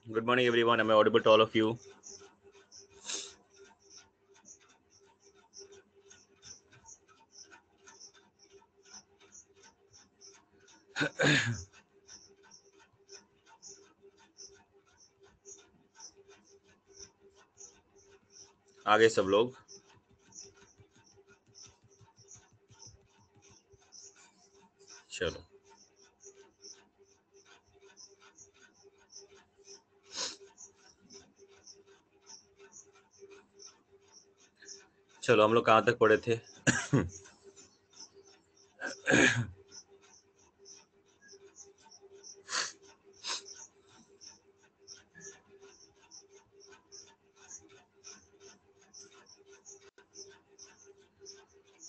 Good morning, everyone. Am I audible to all of you? आगे सब लोग चलो चलो हम लोग कहाँ तक पढ़े थे?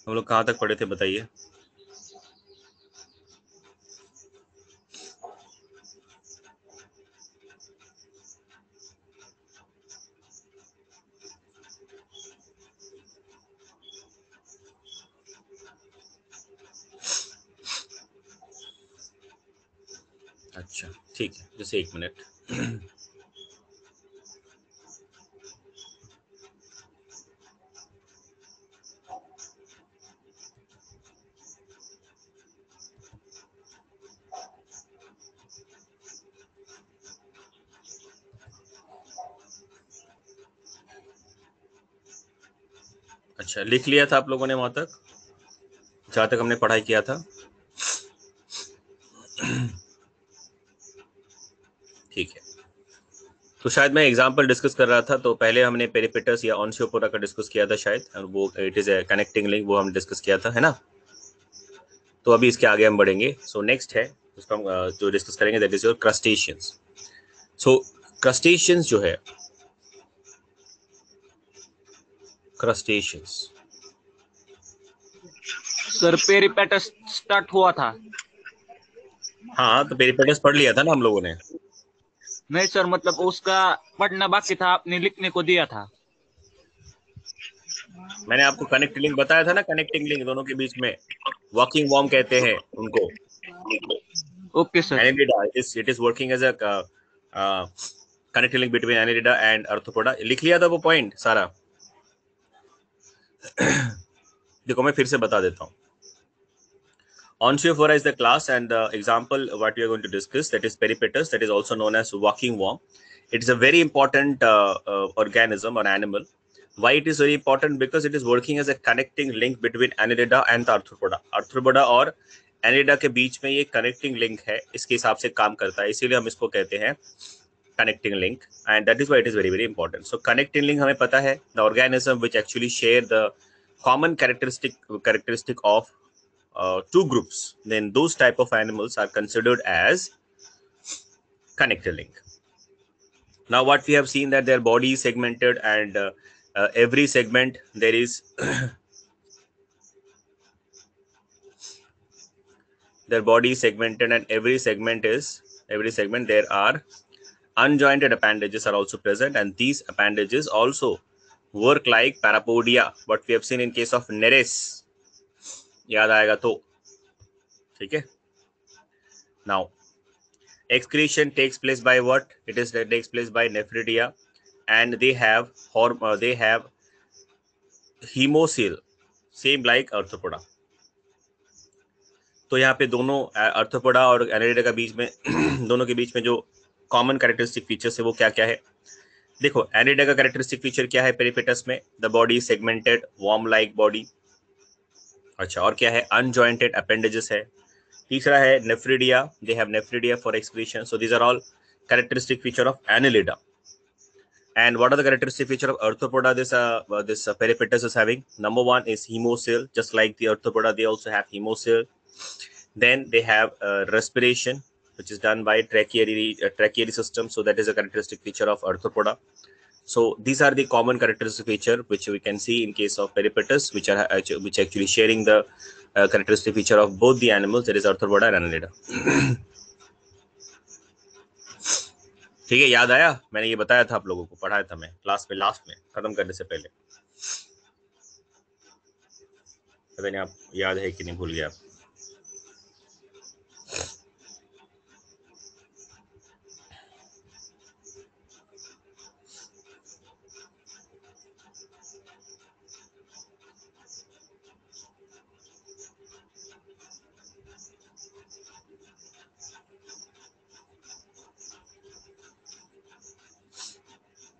हम लोग कहाँ तक पढ़े थे बताइए। अच्छा ठीक है, जैसे 1 मिनट। अच्छा, लिख लिया था आप लोगों ने वहां तक, जहां तक हमने पढ़ाई किया था? ठीक है, तो शायद मैं एग्जांपल डिस्कस कर रहा था, तो पहले हमने पेरिपेटस या ऑनशियोपोरा का डिस्कस किया था शायद, और वो it is a connecting link, वो हम डिस्कस किया था, है ना? तो अभी इसके आगे हम बढ़ेंगे। सो नेक्स्ट है उसका हम जो डिस्कस करेंगे, that is your crustaceans. So crustaceans जो है, क्रस्टेशियंस, सर पेरिपेटस स्टार्ट हुआ था। हाँ तो पेरिपेटस पढ़ लिया था ना हम लोगों ने। नहीं सर, मतलब उसका पढ़ना बाकी था, आपने लिखने को दिया था। मैंने आपको कनेक्ट लिंक बताया था ना, कनेक्टिंग लिंक दोनों के बीच में, वॉकिंग वॉर्म कहते हैं उनको। Okay sir. Annelida, it is working as a connecting link between Annelida and Arthropoda. लिख लिया था वो पॉइंट सारा? देखो मैं फिर से बता देता हूँ। Onchophora is the class, and the example what we are going to discuss, that is Peripatus, that is also known as walking worm. It is a very important organism or animal. Why it is very important? Because it is working as a connecting link between Annelida and the Arthropoda. Arthropoda और Annelida के बीच में ये connecting link है, इसके हिसाब से काम करता है, इसीलिए हम इसको कहते हैं connecting link, and that is why it is very very important. So connecting link हमें पता है, the organism which actually share the common characteristic of two groups, then those type of animals are considered as connected link. Now what we have seen, that their body is segmented, and every segment there is their body is segmented, and every segment there are unjointed appendages are also present, and these appendages also work like parapodia, what we have seen in case of Nereis, याद आएगा तो, ठीक है? Now excretion takes place by what? It takes place by nephridia, and they have hemosil, same like arthropoda. तो यहाँ पे दोनों arthropoda और एनालिडा का बीच में दोनों के बीच में जो कॉमन कैरेक्टरिस्टिक फीचर्स है वो क्या क्या है? देखो एनालिडा का कैरेक्टरिस्टिक फीचर क्या है पेरिपेटस में? The body segmented, worm like body. अच्छा, और क्या है? अनजॉइंटेड अपेंडेजेस है। तीसरा है nephridia, they have nephridia for excretion. So these are all characteristic feature of Annelida. And what are the characteristic feature of arthropoda this peripatus is having? Number one is hemosil. Just like the arthropoda, they also have hemosil. Then they have respiration, which is done by tracheary system. So that is a characteristic feature of arthropoda. So these are the common characteristic feature which we can see in case of peripatus, which actually sharing the characteristic feature of both the animals, that is arthropoda and annelida. ठीक है, याद आया? मैंने ये बताया था आप लोगों को, पढ़ाया था मैं क्लास में लास्ट में खत्म करने से पहले। पता नहीं आप याद है कि नहीं, भूल गया आप?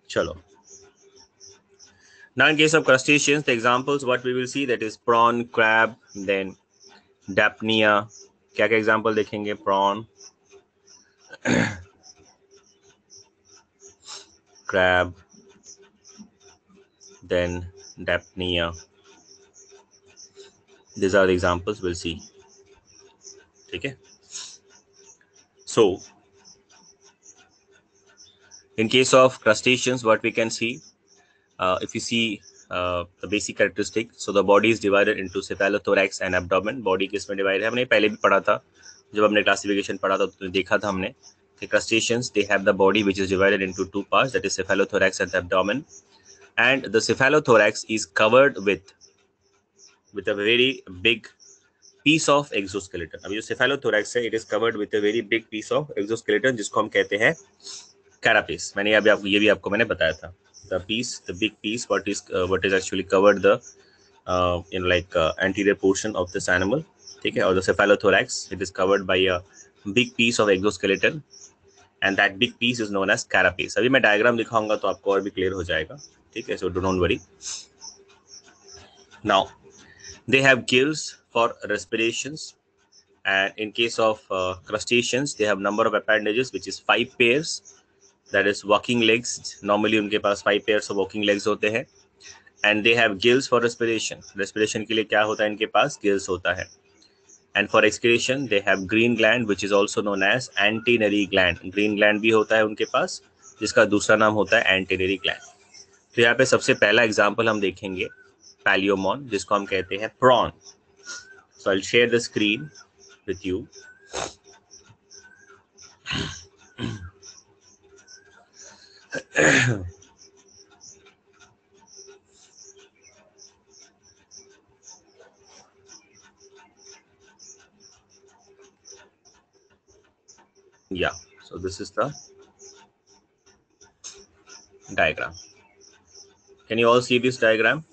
चलो, now in case of crustaceans, the examples what we will see, that is prawn, crab, then Dapnia. क्या क्या एग्जाम्पल देखेंगे? prawn, crab, then Dapnia. These are the examples we'll see. ठीक है? So in case of crustaceans, what we can see, if you see the basic characteristic, so the body is divided into cephalothorax and abdomen. Body किसमें divided है? हमने पहले भी पढ़ा था, जब हमने क्लासिफिकेशन पढ़ा था तो देखा था हमने कि crustaceans, they have the body which is divided into two parts, that is cephalothorax and abdomen, and the cephalothorax is covered with a very big piece of exoskeleton. अभी जो cephalothorax है, it is covered with a very big piece of exoskeleton, जिसको हम कहते हैं carapace. मैंने अभी आपको ये भी आपको मैंने बताया था, the big piece, what is actually covered the anterior portion of this animal, ठीक है, और the cephalothorax, it is covered by a big piece of exoskeleton, and that big piece is known as carapace. अभी मैं diagram दिखाऊंगा तो आपको और भी क्लियर हो जाएगा, ठीक है, so don't worry. Now they have gills for respirations, and in case of crustaceans, they have number of appendages which is 5 pairs, that is walking legs. Normally उनके पास 5 pairs of walking legs होते हैं, and they have gills for respiration. Respiration के लिए क्या होता है? इनके पास gills होता है. And for excretion, they have green gland which is also known as antennary gland. Green gland भी होता है उनके पास, जिसका दूसरा नाम होता है antennary gland. तो यहाँ पे सबसे पहला एग्जाम्पल हम देखेंगे पैलियोमॉन, जिसको हम कहते हैं prawn. So I'll share the screen with you. Yeah, so this is the diagram. Can you all see this diagram?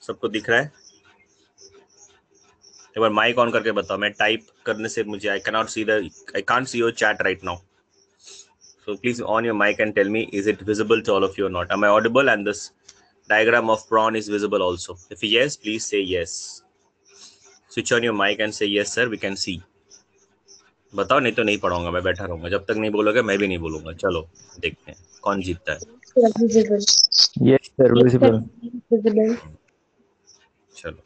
सबको दिख रहा है? एक बार माइक ऑन करके बताओ. मैं टाइप करने से मुझे I can't see your chat right now. So please on your mic and tell me, is it visible to all of you or not? Am I audible and this diagram of prawn is visible also? If yes, please say yes. Switch on your mic and say yes sir, we can see. बताओ, नहीं तो नहीं पढ़ाऊंगा, मैं बैठा रहूंगा. जब तक नहीं बोलोगे मैं भी नहीं बोलूंगा. चलो देखते हैं कौन जीतता है. Yes sir, visible. चलो,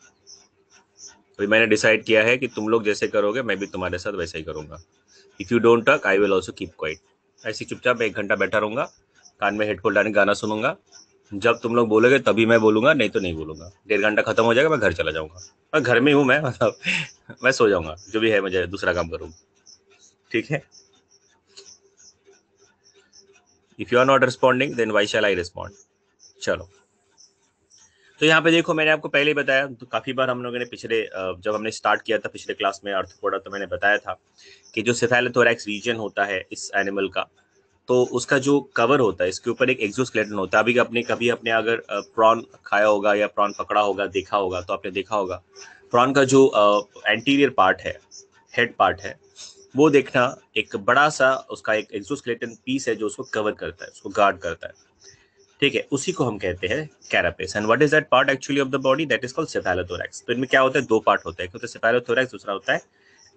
तो मैंने डिसाइड किया है कि तुम लोग जैसे करोगे मैं भी तुम्हारे साथ वैसे ही करूंगा. If you don't talk I will also keep quiet. ऐसे चुपचाप 1 घंटा बैठा रहूंगा, कान में हेडफोन डालने गाना सुनूंगा. जब तुम लोग बोलोगे तभी मैं बोलूंगा, नहीं तो नहीं बोलूंगा. 1.5 घंटा खत्म हो जाएगा, मैं घर चला जाऊंगा. और घर में हूँ मैं, मतलब मैं सो जाऊंगा, जो भी है मुझे दूसरा काम करूंगा. ठीक है? If you are not responding then why shall I respond. चलो, तो यहाँ पे देखो, मैंने आपको पहले ही बताया, तो काफी बार हम लोगों ने पिछले जब हमने स्टार्ट किया था पिछले क्लास में आर्थ्रोपोडा, तो मैंने बताया था कि जो सेफेलोथोरैक्स रीजन होता है इस एनिमल का, तो उसका जो कवर होता है, इसके ऊपर एक एक्सोस्केलेटन होता है. अभी कभी अपने अगर प्रॉन खाया होगा या प्रॉन पकड़ा होगा, देखा होगा, तो आपने देखा होगा प्रॉन का जो एंटीरियर पार्ट है, हेड पार्ट है, वो देखना एक बड़ा सा उसका एक एक्सोस्केलेटन पीस है जो उसको कवर करता है, उसको गार्ड करता है. ठीक है, उसी को हम कहते हैं carapace. And what is that part actually of the body? That is called cephalothorax. तो इनमें क्या होता है? 2 पार्ट होता है, एक होता है सेफेलोथोरैक्स, दूसरा होता है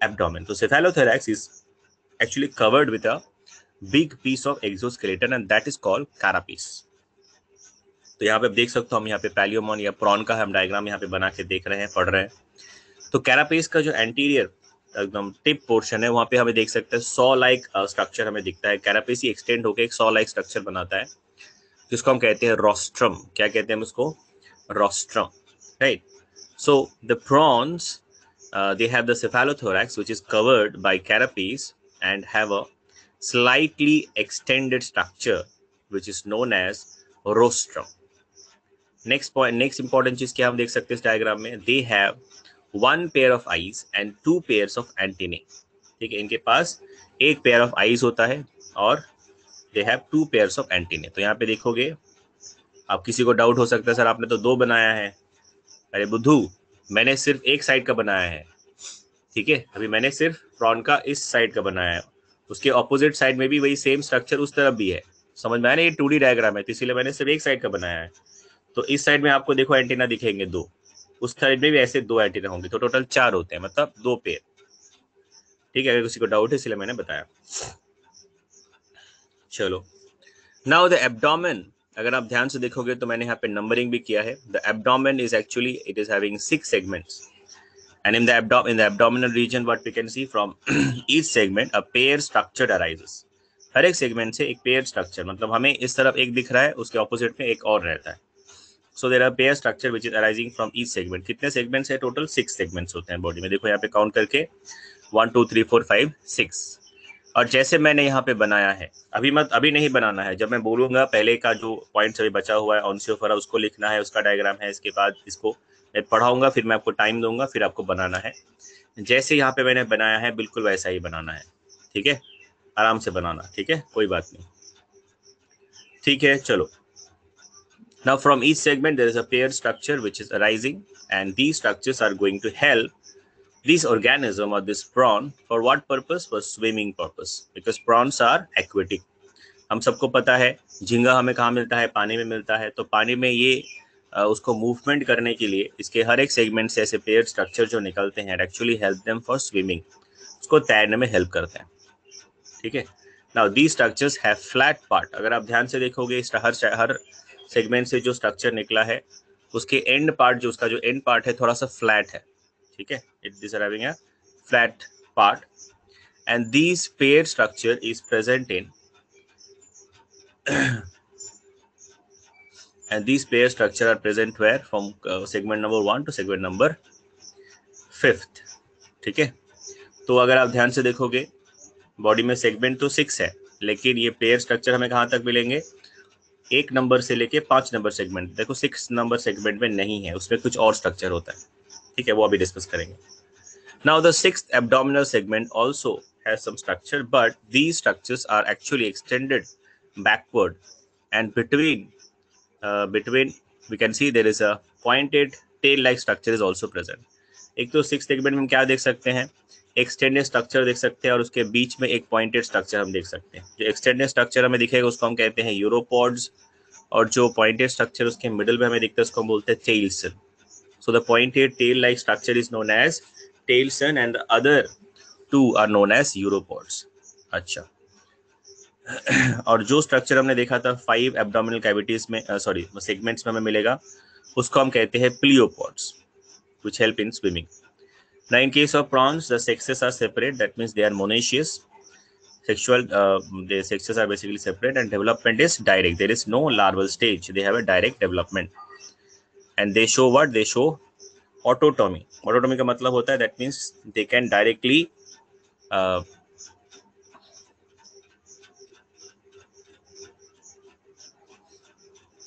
एब्डोमेन. तो cephalothorax is actually covered with a big piece of exoskeleton and that is called carapace. तो यहाँ पे आप देख सकते हो, हम यहाँ पे पैलियोमॉन या प्रॉन का हम डायग्राम यहाँ पे बना के देख रहे हैं, पढ़ रहे हैं. तो कैरापेस का जो एंटीरियर एकदम टिप पोर्शन है, वहां पे हमें देख सकते हैं सॉ लाइक स्ट्रक्चर हमें दिखता है. कैरापेस ही एक्सटेंड होकर एक सॉ लाइक स्ट्रक्चर बनाता है, जिसको हम कहते हैं रोस्ट्रम. क्या कहते हैं उसको? Rostrum, right. So the prawns, they have the cephalothorax which is covered by carapace and have a slightly extended structure which is known as rostrum. Next important चीज क्या हम देख सकते हैं इस डायग्राम में? They have 1 pair of eyes and 2 pairs of antennae. ठीक है, इनके पास 1 pair of eyes होता है और they have 2 pairs of antennae. तो यहाँ पे देखोगे, आप किसी को डाउट हो सकता है सर आपने तो 2 बनाया है. अरे बुद्धू, मैंने सिर्फ एक साइड का बनाया है. ठीक है, अभी मैंने सिर्फ प्रॉन का इस साइड का बनाया है, उसके ऑपोजिट साइड में भी वही सेम स्ट्रक्चर उस तरफ भी है. समझ में आया ना, ये 2D डायग्राम है तो इसीलिए मैंने सिर्फ एक साइड का बनाया है। तो इस साइड में आपको देखो एंटीना दिखेंगे 2, उस साइड में भी ऐसे 2 एंटीना होंगे, तो टोटल 4 होते हैं, मतलब 2 पेयर। ठीक है, अगर किसी को डाउट है इसलिए मैंने बताया। चलो, नाउ द एब्डोमेन, अगर आप ध्यान से देखोगे तो मैंने यहाँ पे नंबरिंग भी किया है। The abdomen is actually it is having 6 segments, and in the abdominal region what we can see from each segment a pair structure arises। हर एक सेगमेंट से एक पेयर स्ट्रक्चर, मतलब हमें इस तरफ एक दिख रहा है, उसके ऑपोजिट में एक और रहता है। So there are pair structure which is arising from each segment. कितने सेगमेंट्स है? टोटल 6 सेगमेंट्स होते हैं बॉडी में। देखो यहाँ पे काउंट करके 1 2 3 4 5 6। और जैसे मैंने यहाँ पे बनाया है, अभी नहीं बनाना है, जब मैं बोलूंगा पहले का जो पॉइंट्स अभी बचा हुआ है ऑनसियोफोरा उसको लिखना है, उसका डायग्राम है, इसके बाद इसको मैं पढ़ाऊंगा, फिर मैं आपको टाइम दूंगा, फिर आपको बनाना है। जैसे यहाँ पे मैंने बनाया है बिल्कुल वैसा ही बनाना है, ठीक है? आराम से बनाना, ठीक है, कोई बात नहीं, ठीक है। चलो, now from each segment there is a pair structure which is arising, and these structures are going to help this organism or this prawn for what purpose? For swimming purpose, because prawns are aquatic। हम सबको पता है झींगा हमें कहाँ मिलता है? पानी में मिलता है। तो पानी में ये उसको मूवमेंट करने के लिए इसके हर एक सेगमेंट से ऐसे पेयर स्ट्रक्चर जो निकलते हैं, actually help them for swimming, उसको तैरने में हेल्प करते हैं, ठीक है। Now these structures have flat part. अगर आप ध्यान से देखोगे इस हर सेगमेंट से जो स्ट्रक्चर निकला है उसके एंड पार्ट, जो उसका जो एंड पार्ट है थोड़ा सा फ्लैट है, ठीक है। It is having a flat part, and these pair structure is present in and these pair structure are present where from segment number 1 to segment number 5th, ठीक है। तो अगर आप ध्यान से देखोगे बॉडी में सेगमेंट तो 6 है, लेकिन ये पेयर स्ट्रक्चर हमें कहाँ तक मिलेंगे? 1 नंबर से लेके 5 नंबर सेगमेंट। देखो 6 नंबर सेगमेंट में नहीं है, उसमें कुछ और स्ट्रक्चर होता है, ठीक है, वो अभी डिस्कस करेंगे। Now the 6th abdominal segment also has some structure, but these structures are actually extended backward, and between we can see there is a pointed tail like structure is also present। एक तो 6th segment में हम क्या देख सकते हैं? Extended structure देख सकते हैं, और उसके बीच में एक पॉइंटेड स्ट्रक्चर हम देख सकते हैं। जो एक्सटेंडेड स्ट्रक्चर हमें दिखेगा उसको हम कहते हैं यूरोपॉड्स, और जो पॉइंटेड स्ट्रक्चर उसके मिडिल में हमें दिखता है उसको हम बोलते हैं tails. So the pointed tail like structure is known as telson, and the other 2 are known as uropods. अच्छा, और जो स्ट्रक्चर हमने देखा था 5 एब्डोमिनल कैविटीज में, सॉरी सेगमेंट्स में हमें मिलेगा, उसको हम कहते हैं प्लियोपॉड्स, which help in swimming। Now in case of prawns the sexes are separate, that means they are monoecious sexual, the sexes are basically separate, and development is direct, there is no larval stage, they have a direct development, and they show what? They show autotomy। autotomy का मतलब होता है that means they can directly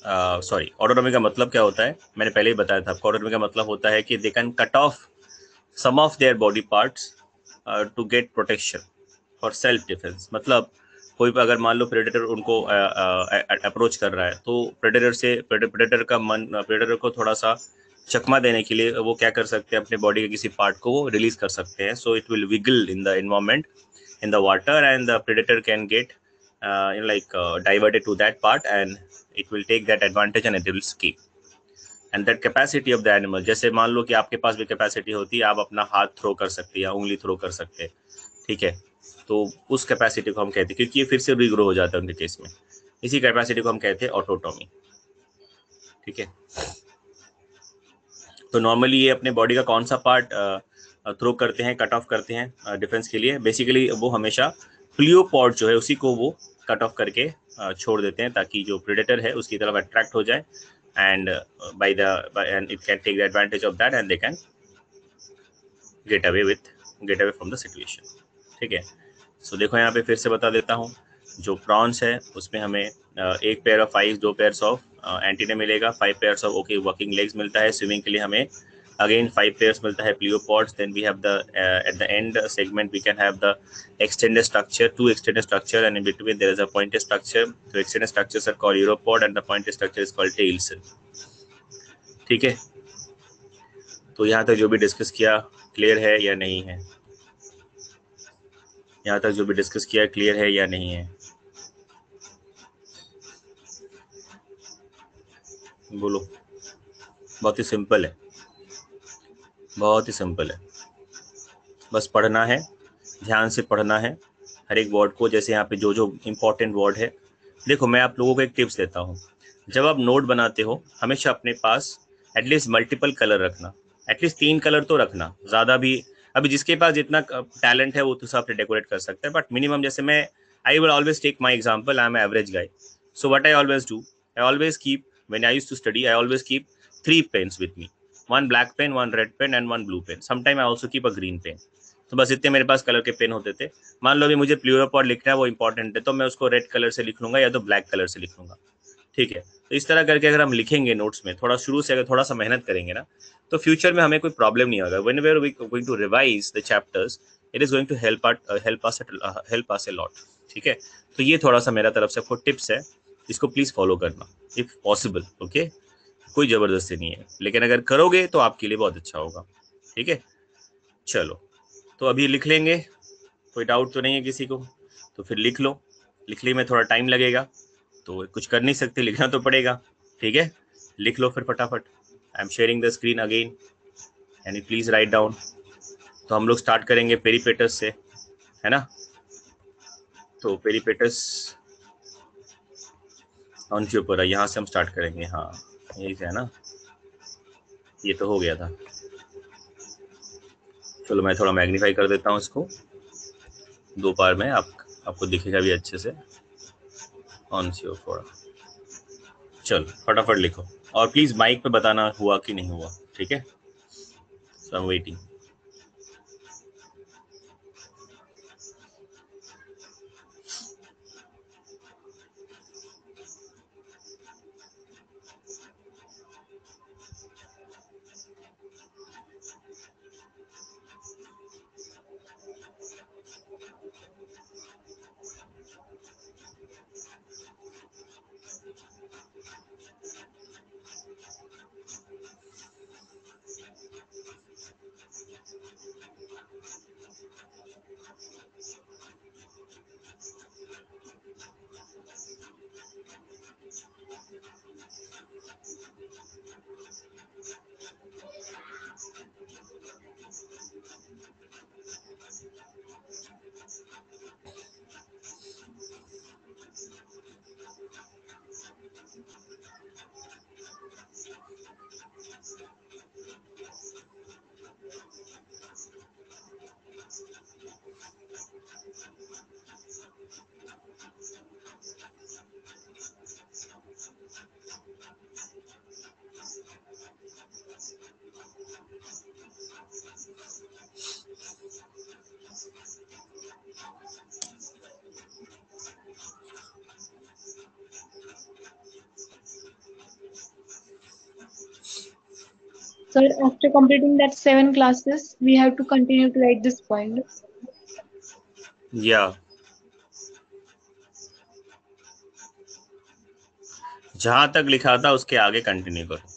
sorry, autonomy का मतलब क्या होता है मैंने पहले ही बताया था आपको। ऑटोनॉमी का मतलब होता है कि they can cut off some of their body parts to get protection for self defence. मतलब कोई भी अगर मान लो प्रेडेटर उनको अप्रोच कर रहा है, तो प्रेडेटर को थोड़ा सा चकमा देने के लिए वो क्या कर सकते हैं? अपने बॉडी के किसी पार्ट को वो रिलीज कर सकते हैं। So it will wiggle in the environment in the water, and the predator can get diverted to that part, and it will take that advantage and it will escape। and that capacity of the animal, जैसे मान लो कि आपके पास भी capacity होती है, आप अपना हाथ थ्रो कर सकते हैं या उंगली थ्रो कर सकते हैं, ठीक है, तो उस कैपेसिटी को हम कहते हैं, क्योंकि ये फिर से रीग्रो हो जाता है उनके केस में, इसी कैपेसिटी को हम कहते हैं ऑटोटॉमी, ठीक है। तो नॉर्मली ये अपने बॉडी का कौन सा पार्ट थ्रो करते हैं, कट ऑफ करते हैं डिफेंस के लिए? बेसिकली वो हमेशा प्लियोपॉड जो है उसी को वो कट ऑफ करके छोड़ देते हैं, ताकि जो प्रेडेटर है उसकी तरफ अट्रैक्ट हो जाए, and and it can take the advantage of that, and they can get away from the situation, ठीक है। सो देखो यहाँ पे फिर से बता देता हूँ, जो प्रॉन्स है उसमें हमें एक pair of eyes, 2 pairs of antenna मिलेगा, 5 पेयर्स ऑफ वर्किंग लेग्स मिलता है। स्विमिंग के लिए हमें again 5 pairs मिलता है pleopods। then we have the at the end segment we can have the extended structure, 2 extended structure, and in between there is a pointed structure। so extended structures are called uropod and the pointed structure is called tails, ठीक है। तो यहाँ तक जो भी discuss किया clear है या नहीं है? यहाँ तक जो भी डिस्कस किया क्लियर है या नहीं है? बोलो। बहुत ही सिंपल है, बहुत ही सिंपल है। बस पढ़ना है, ध्यान से पढ़ना है हर एक वर्ड को। जैसे यहाँ पे जो जो इम्पोर्टेंट वर्ड है, देखो मैं आप लोगों को एक टिप्स देता हूँ। जब आप नोट बनाते हो हमेशा अपने पास एटलीस्ट मल्टीपल कलर रखना, एटलीस्ट 3 कलर तो रखना, ज़्यादा भी। अभी जिसके पास जितना टैलेंट है वो तो हिसाब से डेकोरेट कर सकता है, बट मिनिमम जैसे मैं, I will always take my example, I am average guy, so what I always do, I always keep, when I used to study, I always keep 3 pens with me, 1 black pen, 1 red pen and 1 blue pen, sometime I also keep a green pen. तो बस इतने मेरे पास colour के pen होते थे। मान लो अभी मुझे प्लूरोपॉड लिखना है, वो इंपॉर्टेंट है, तो मैं उसको रेड कलर से लिख लूंगा या तो ब्लैक कलर से लिख लूंगा। ठीक है, तो इस तरह करके अगर हम लिखेंगे नोट्स में, थोड़ा शुरू से अगर थोड़ा सा मेहनत करेंगे ना, तो फ्यूचर में हमें कोई प्रॉब्लम नहीं होगा। When we are going to revise the chapters, it is going to help us a lot. ठीक है, तो ये थोड़ा सा मेरा तरफ से आपको टिप्स है, इसको प्लीज फॉलो करना इफ पॉसिबल। ओके, कोई जबरदस्ती नहीं है, लेकिन अगर करोगे तो आपके लिए बहुत अच्छा होगा। ठीक है, चलो तो अभी लिख लेंगे, कोई डाउट तो नहीं है किसी को? तो फिर लिख लो, लिखने में थोड़ा टाइम लगेगा तो कुछ कर नहीं सकते, लिखना तो पड़ेगा। ठीक है, लिख लो फिर फटाफट। I am sharing the screen again and please write down. तो हम लोग स्टार्ट करेंगे पेरीपेटस से, है ना? तो पेरीपेटस कौन सी ऊपर है, यहाँ से हम स्टार्ट करेंगे। हाँ यही है ना, ये तो हो गया था। चलो मैं थोड़ा मैग्नीफाई कर देता हूँ इसको 2 बार में, आपको दिखेगा भी अच्छे से। ऑन सी थोड़ा, चलो फटाफट लिखो और प्लीज माइक पे बताना हुआ कि नहीं हुआ। ठीक है, so I am waiting. Sir, after completing that 7 classes, we have to continue to write this point. या जहां तक लिखा था उसके आगे कंटिन्यू करो।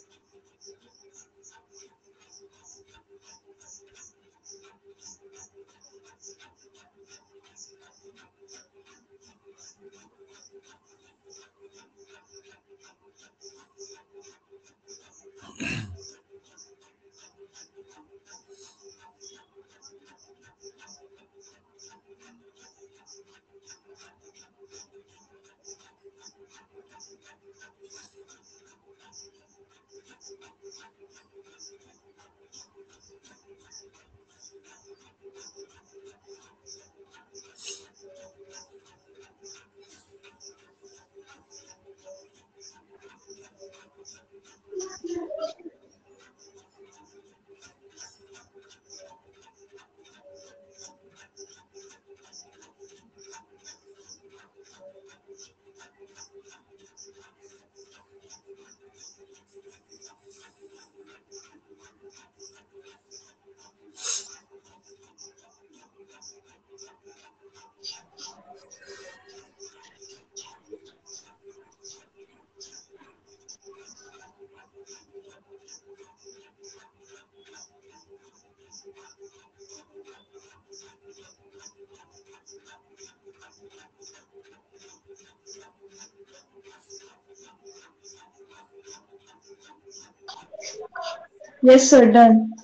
Yes, sir. Done.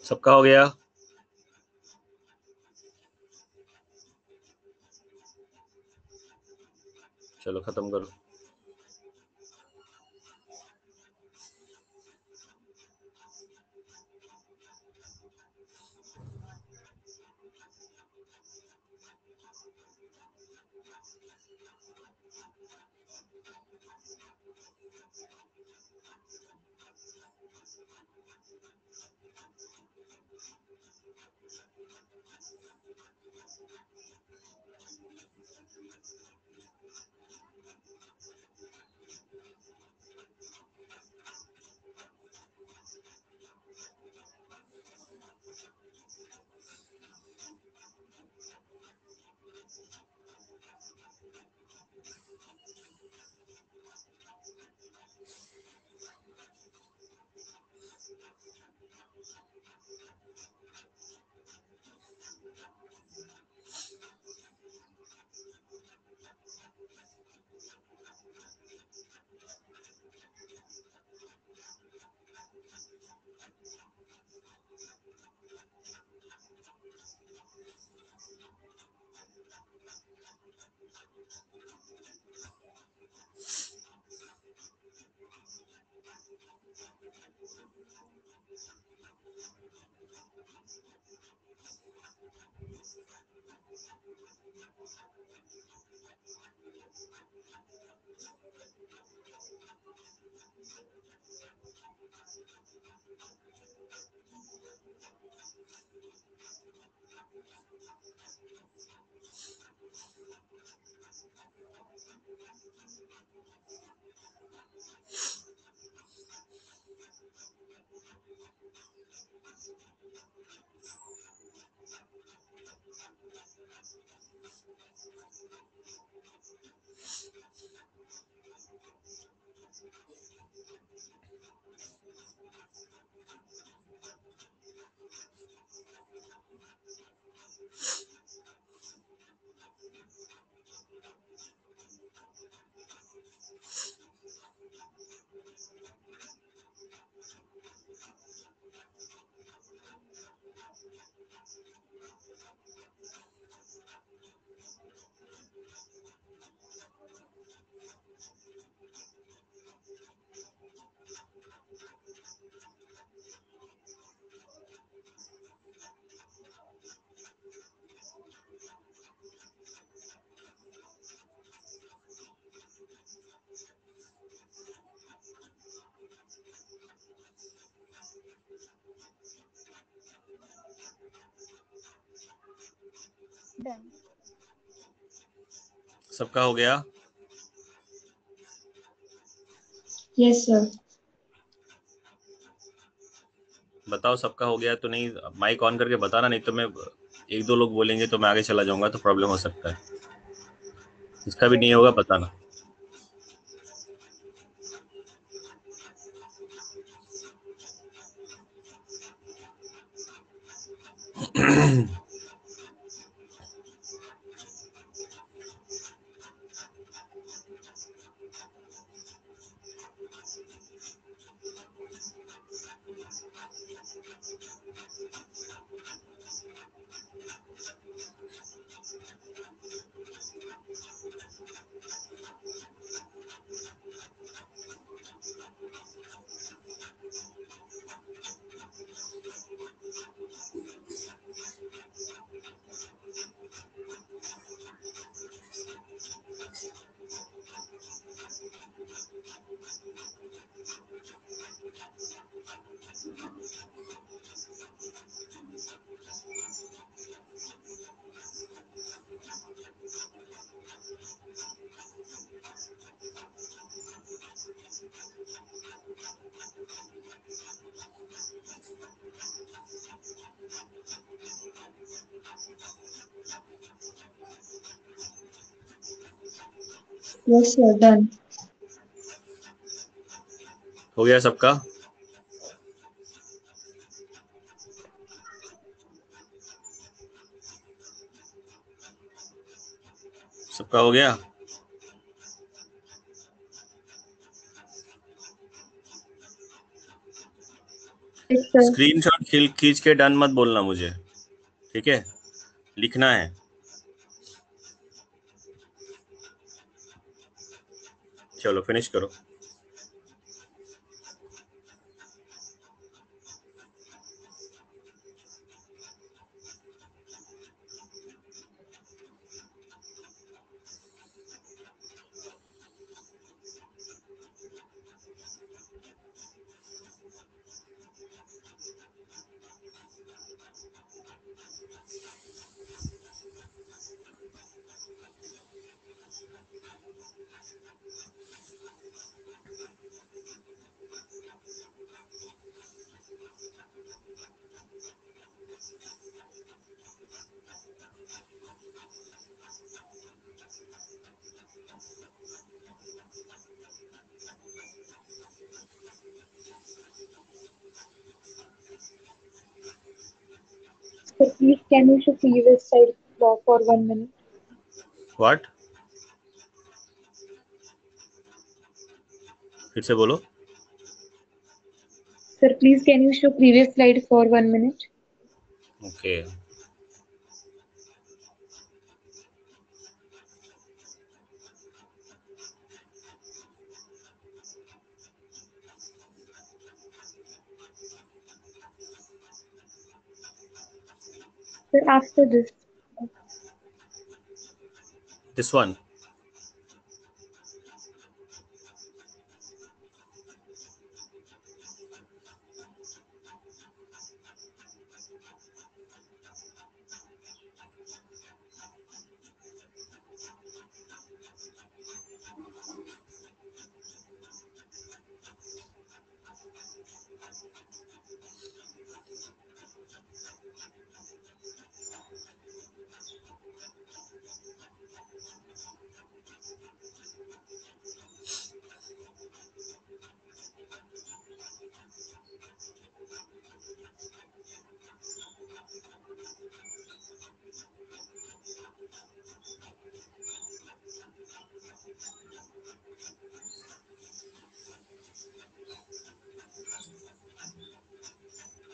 सबका हो गया? चलो खत्म करो। Done. सबका हो गया? Yes, sir. बताओ सबका हो गया तो नहीं? माइक ऑन करके बताना, नहीं तो मैं एक दो लोग बोलेंगे तो मैं आगे चला जाऊंगा तो प्रॉब्लम हो सकता है। जिसका भी Sir, नहीं done. होगा बताना। Yes, sir. Done. हो गया सबका? सबका हो गया? Yes, sir. स्क्रीनशॉट खींच के डन मत बोलना मुझे, ठीक है, लिखना है। चलो फिनिश करो। Sir, please can you show previous slide for 1 minute? What? फिर से बोलो। Sir, please can you show previous slide for 1 minute? Okay Sir, after this. This one.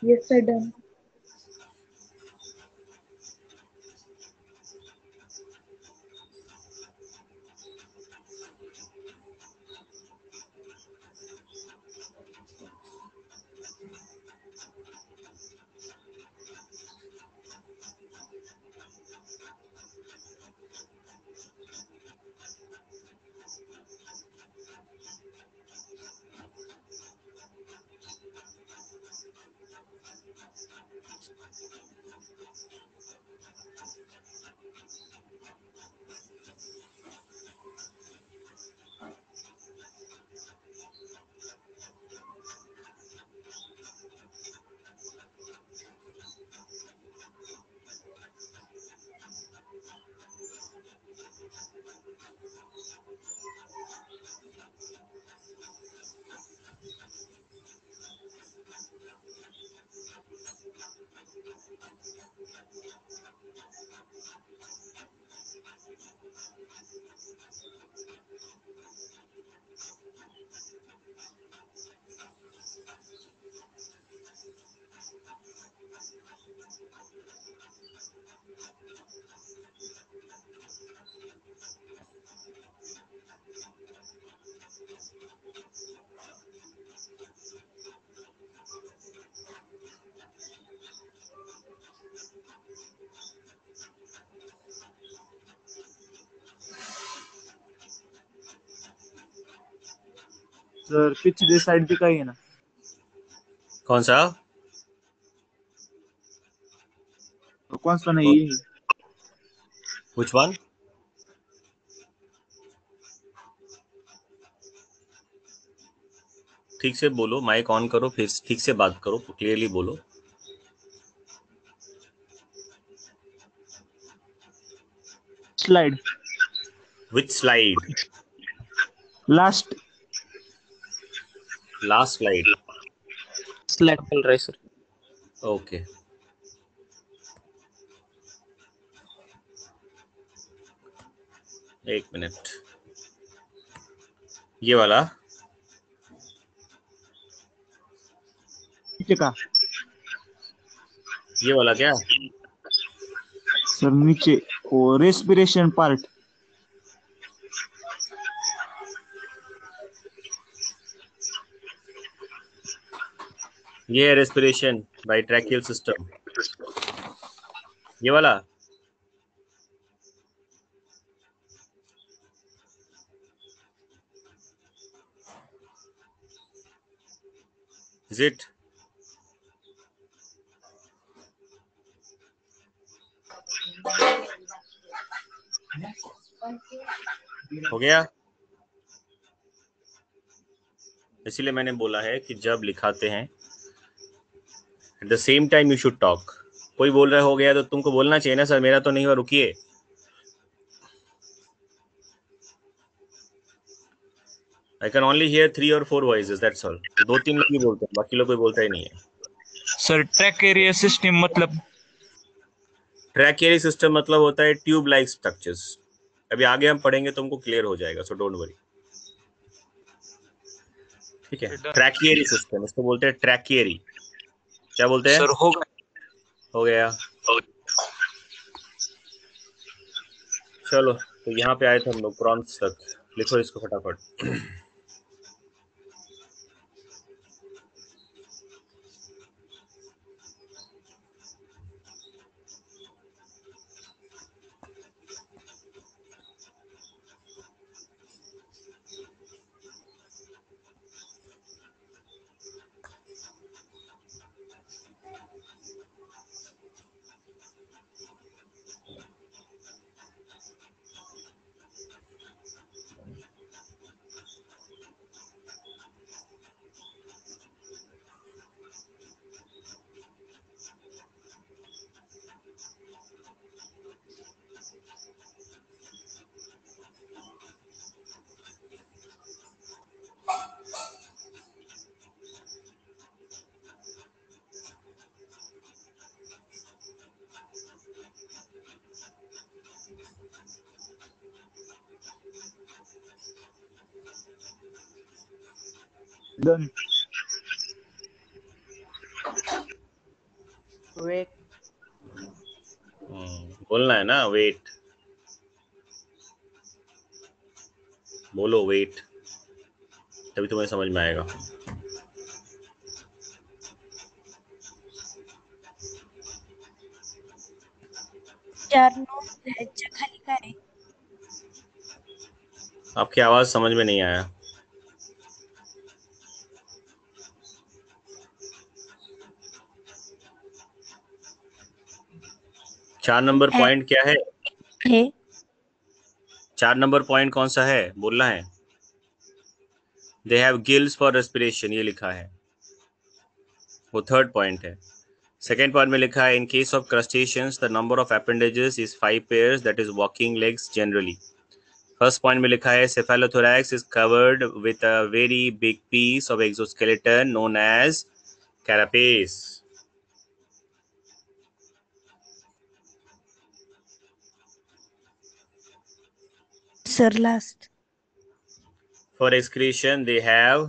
Yes, sir, done. Sir पिछली साइड दिखाई है ना, कौन सा? तो कौन सा नहीं है? Which one? ठीक से बोलो, माइक ऑन करो, फिर ठीक से बात करो, क्लियरली बोलो। स्लाइड विच slide? Last last slide. Slide चल रहा है सर। ओके एक मिनट, ये वाला नीचे का ये वाला क्या? सर नीचे वो रेस्पिरेशन पार्ट। ये है रेस्पिरेशन बाय ट्रैकियल सिस्टम, ये वाला। Is it? हो गया। इसीलिए मैंने बोला है कि जब लिखाते हैं at the same time you should talk. कोई बोल रहा हो गया तो तुमको बोलना चाहिए ना, सर मेरा तो नहीं हुआ, रुकिए। आई कैन ओनली हियर 3 और 4 वॉइसेस, दैट्स ऑल। 2-3 लोग ही बोलते हैं, बाकी लोग कोई बोलता ही नहीं है। सर ट्रैक एरिया सिस्टम मतलब? ट्रैकियरी सिस्टम मतलब होता है ट्यूब लाइक स्ट्रक्चर्स। अभी आगे हम पढ़ेंगे तो हमको क्लियर हो जाएगा, सो डोंट वरी। ठीक है, ट्रैकियरी सिस्टम इसको बोलते हैं, ट्रैकियरी। क्या बोलते हैं? सर होगा। हो गया। चलो, तो यहाँ पे आए थे हम लोग प्रॉन्स तक। लिखो इसको फटाफट। डन। वेट। बोलना है ना, वेट। बोलो वेट, तभी तुम्हें समझ में आएगा। चार नोट्स ह्याच्या खाली काय आहे? आपकी आवाज समझ में नहीं आया। चार नंबर पॉइंट क्या है? हे 4 नंबर पॉइंट कौन सा है, बोलना है। They have gills for respiration, ये लिखा है, वो थर्ड पॉइंट है। सेकेंड पॉइंट में लिखा है in case of crustaceans the number of appendages is 5 pairs, that is walking legs generally. First point में लिखा है cephalothorax is covered with a very big piece of exoskeleton known as carapace. Sir last. For excretion they have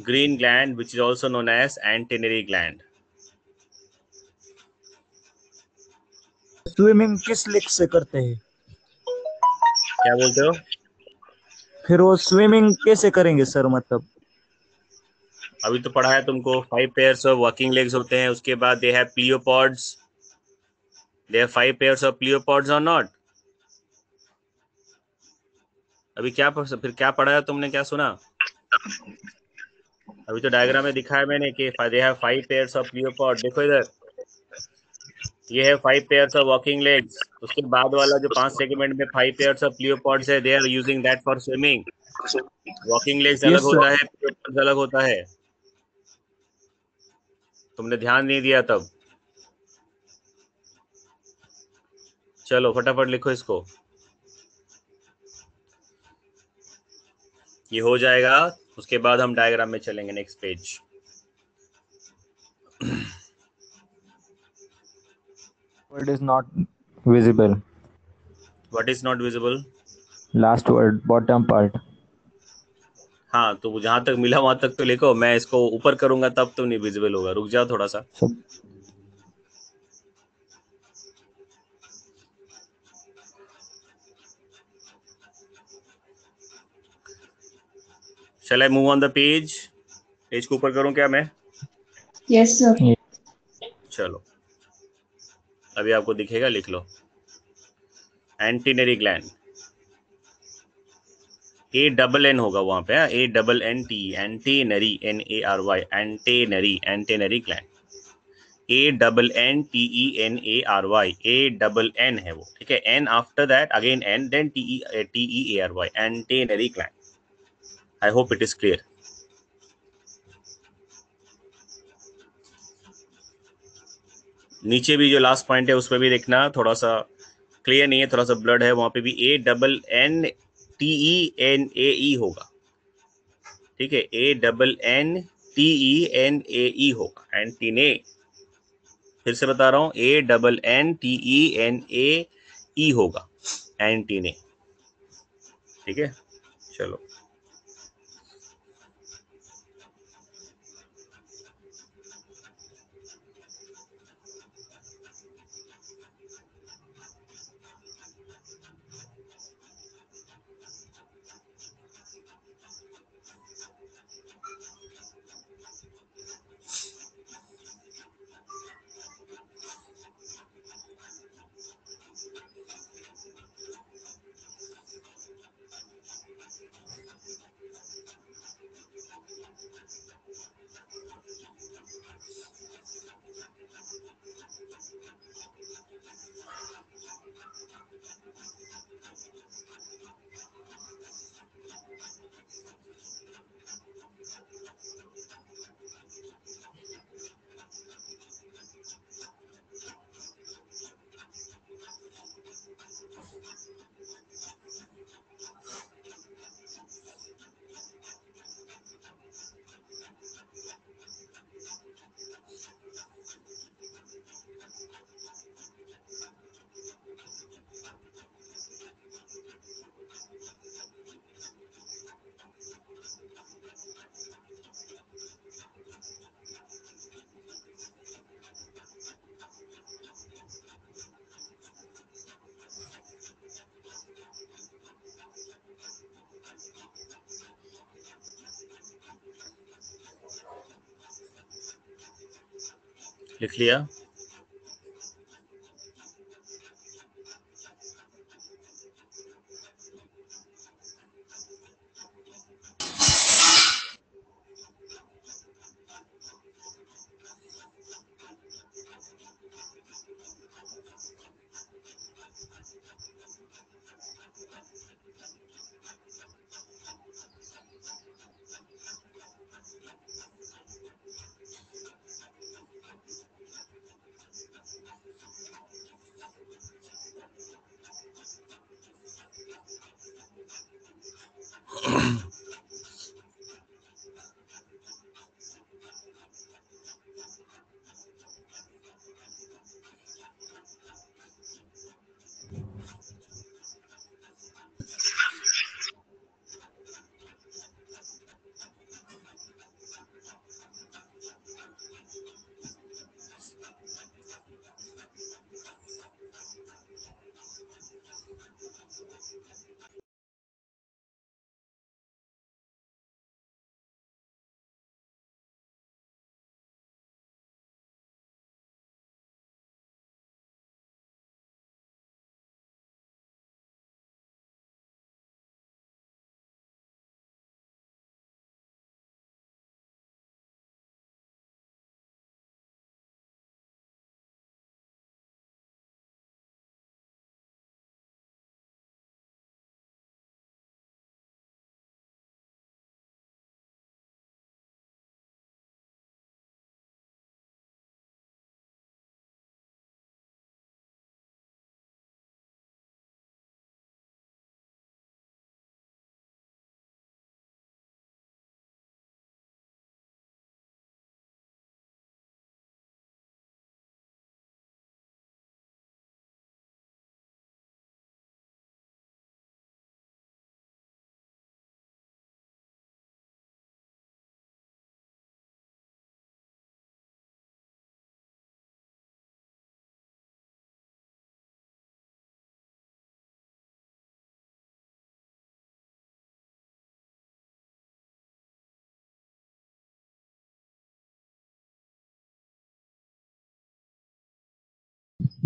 green gland which is also known as antennary gland. Swimming किस leg से करते हैं? क्या बोलते हो? फिर वो स्विमिंग कैसे करेंगे सर मतलब? अभी तो पढ़ा है तुमको, 5 pairs of working legs होते हैं, उसके बाद they have pleopods, they have 5 pairs of pleopods or not? अभी क्या फिर क्या पढ़ा है तुमने, क्या सुना? अभी तो डायग्राम में दिखाया मैंने कि they have 5 pairs of pleopod। देखो इधर, ये है 5 pairs of walking legs, उसके बाद वाला जो 5 सेगमेंट में 5 pairs of pleopods है, they are using that for swimming। Walking legs अलग यस होता सर। है, pleopods अलग होता है, तुमने ध्यान नहीं दिया तब। चलो फटाफट लिखो इसको, ये हो जाएगा, उसके बाद हम डायग्राम में चलेंगे। Next page. Word is not visible. What is not visible? Last word, bottom part. हाँ, तो जहां तक मिला वहां तक तो लिखो, मैं इसको ऊपर करूंगा तब तो नहीं विजिबल होगा। रुक जाओ थोड़ा सा। So shall I move on the page? Page को ऊपर करूं क्या मैं? Yes, sir. चलो, अभी आपको दिखेगा, लिख लो। एंटीनरी ग्लैंड, ANN होगा वहां पे, ANNT, antennary, NARY, antennary, antennary gland, ANNTENARY, ANN है वो, ठीक है। N after that again N, then TEARY, antennary gland. I hope it is clear. नीचे भी जो लास्ट पॉइंट है उसमें भी देखना, थोड़ा सा क्लियर नहीं है, थोड़ा सा ब्लड है, वहां पे भी ANNTENAE होगा, ठीक है। ANNTENAE होगा, एंटीने। फिर से बता रहा हूं, ANNTENAE होगा, एंटीने, ठीक है। चलो, लिख लिया?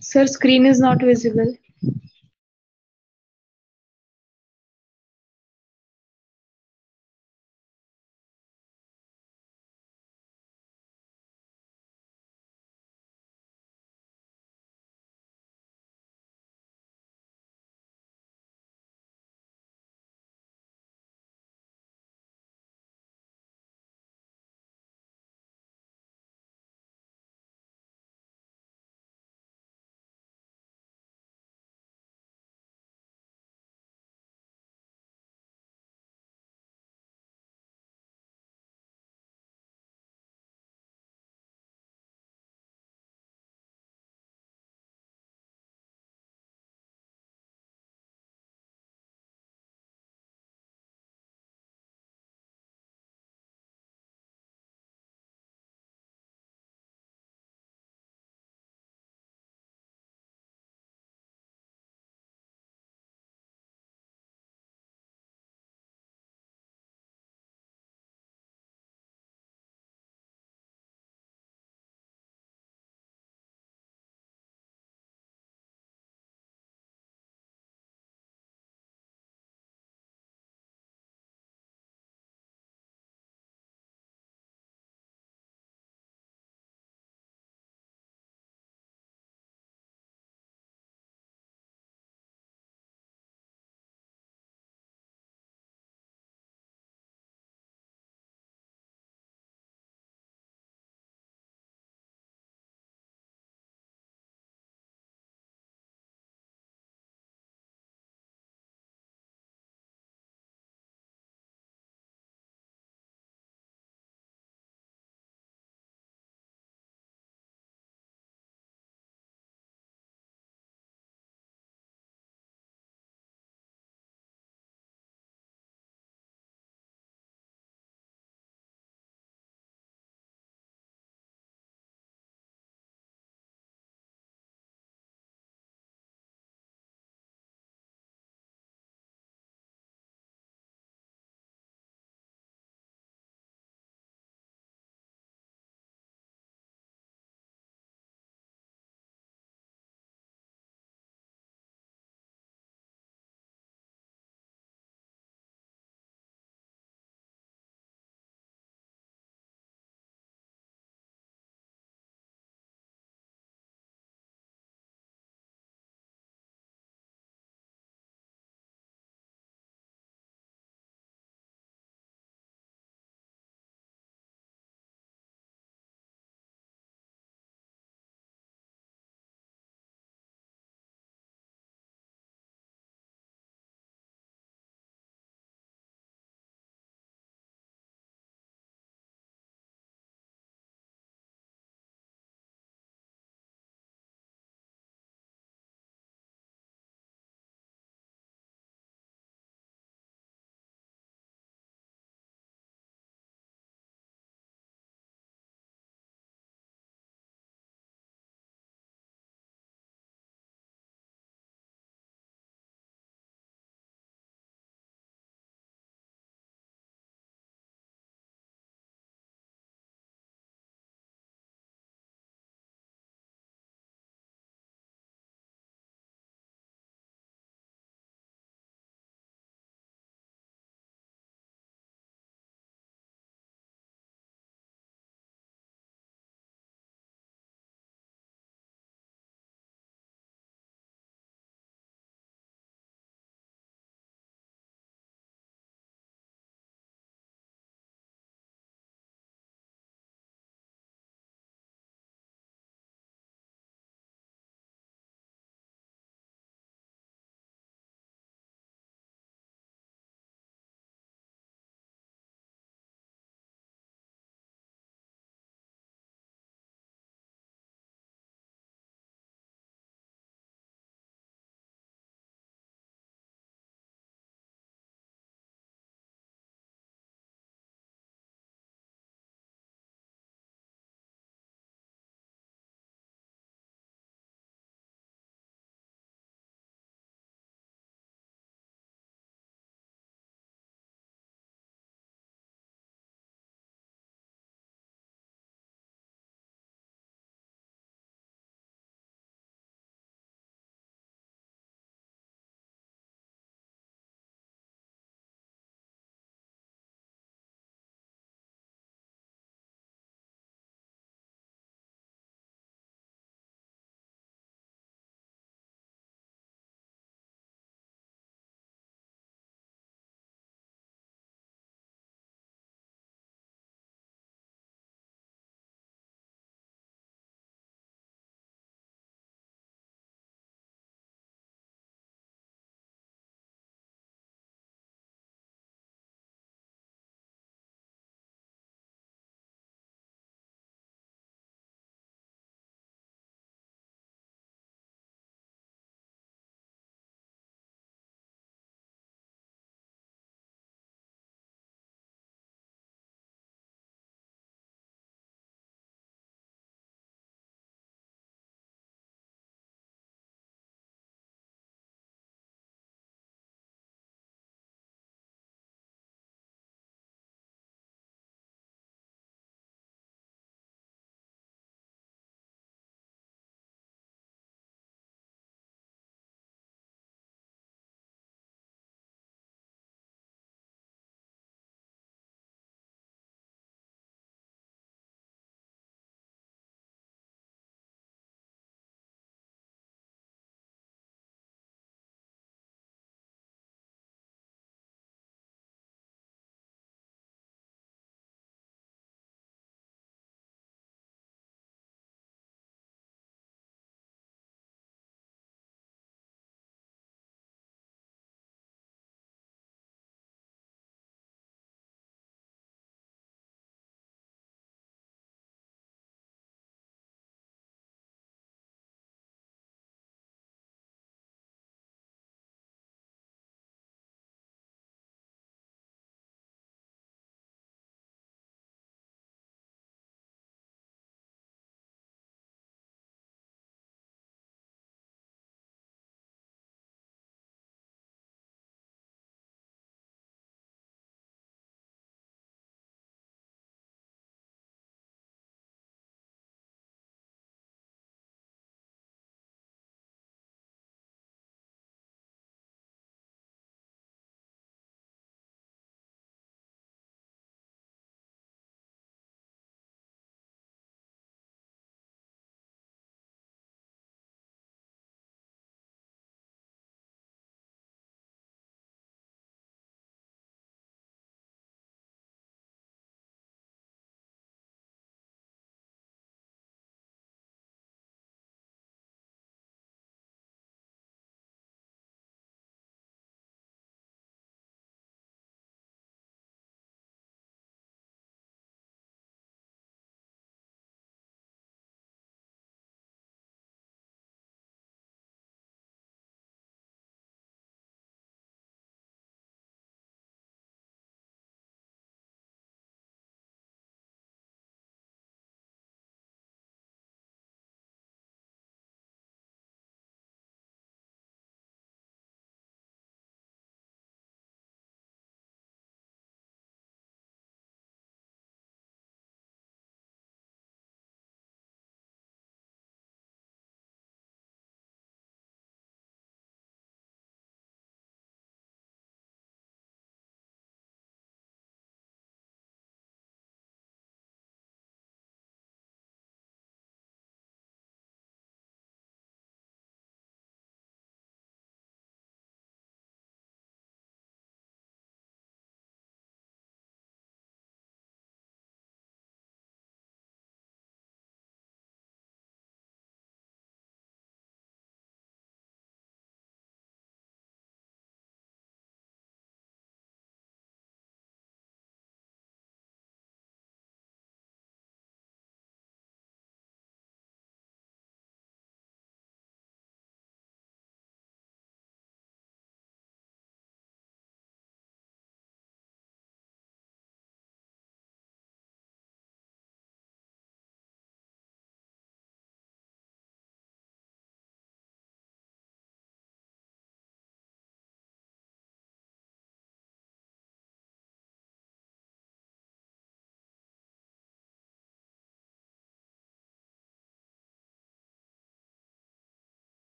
Sir, screen is not visible.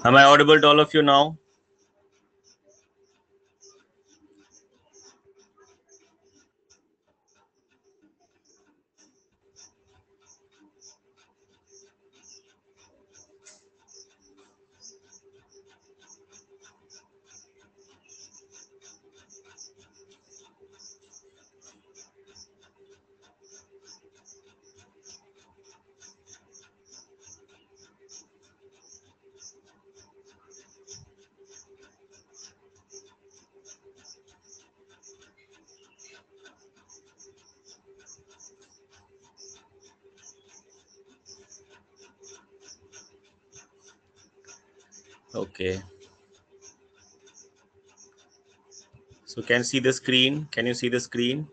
Am I audible to all of you now? Okay. So can you see the screen? Can you see the screen?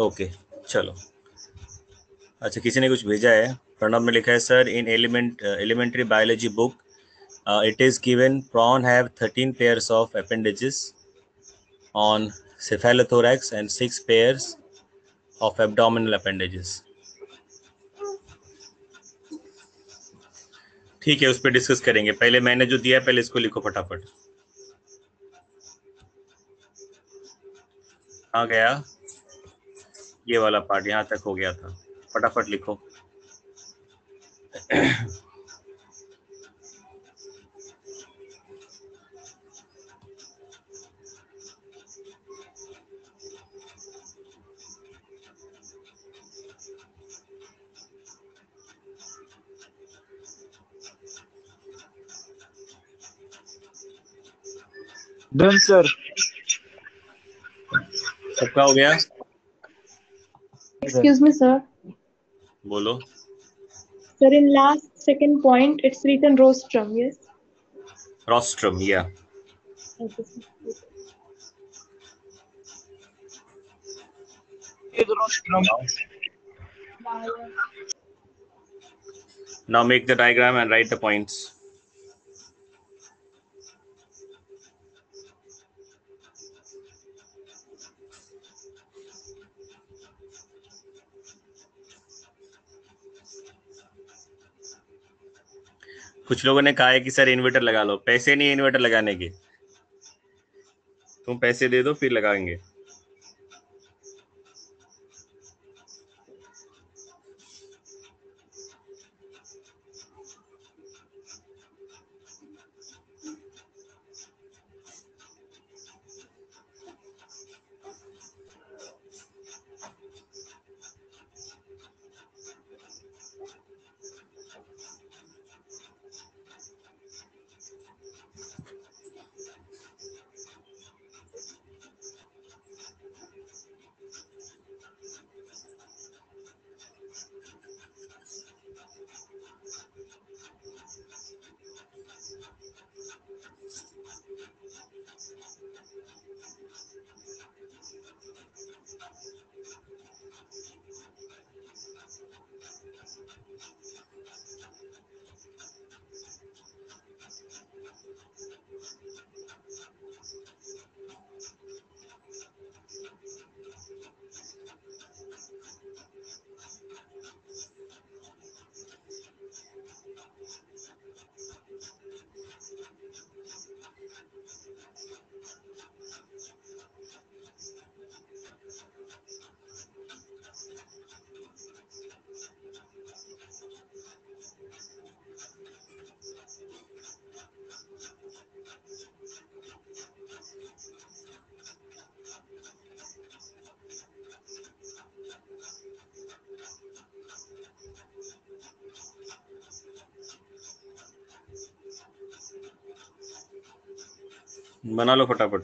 Okay चलो। अच्छा, किसी ने कुछ भेजा है। प्रणव में लिखा है, sir in elementary biology book it is given prawn have 13 pairs of appendages on cephalothorax and 6 pairs of abdominal appendages. ठीक है, उस पर डिस्कस करेंगे। पहले मैंने जो दिया है पहले इसको लिखो फटाफट। कहाँ गया ये वाला पार्ट? यहाँ तक हो गया था, फटाफट लिखो। Done sir. सबका हो गया? Excuse me, sir. बोलो। Sir, in last second point, it's written rostrum. Yes. Rostrum, yeah. Okay, sir. Now make the diagram and write the points. कुछ लोगों ने कहा है कि सर इन्वर्टर लगा लो। पैसे नहीं है इन्वर्टर लगाने के, तुम पैसे दे दो फिर लगाएंगे। बना लो फटाफट।